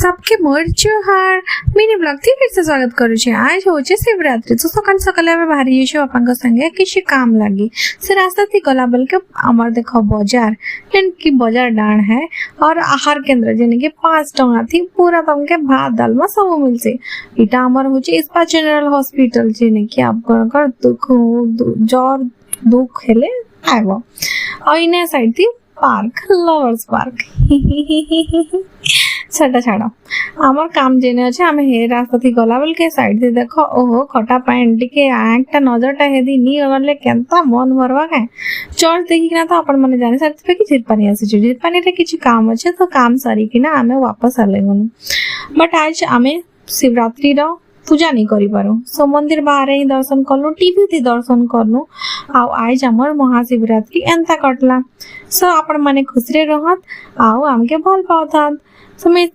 सबके मोर जोहार mini blog थी फिर से स्वागत करू छे। आज होचे शिवरात्रि तो सकाल सकाल हमें बाहरी जेछु अपन संगे किसी काम लगी से रास्ता थी गला बेल के आमर देखो बाजार यानी कि बाजार डाण है और आहार केंद्र जेने के 5 टका थी पूरा तमके भात दाल में सब मिलसे। इटा आमर होचे इस्पात जनरल हॉस्पिटल जेने कि आपकर दुख जोर दुख हेले आइबो और इने साइड थी पार्क लवर्स पार्क छटा छाड़ आमर काम जेने अच्छे आम हे रास्ता थी गला बेल के साइड थी देखो ओहो खटा पाइन टिके आंखटा नजरटा हेदी नी गले केनता मन भरवा के चर्च देखिना तो अपन माने जाने साथ कि झिरपानी आसी छ झिरपानी रे किछि काम अच्छे तो काम सरी कि ना आमे वापस आले गनु बट आज आमे शिवरात्रि रो पूजा नहीं करी पारो सो मंदिर बाहर ही दर्शन करनु टीवी थी दर्शन करनु आ आज हमर महाशिवरात्रि एंता कटला सो आपण माने खुश रे रहत आउ हमके भल पावतात सो मैं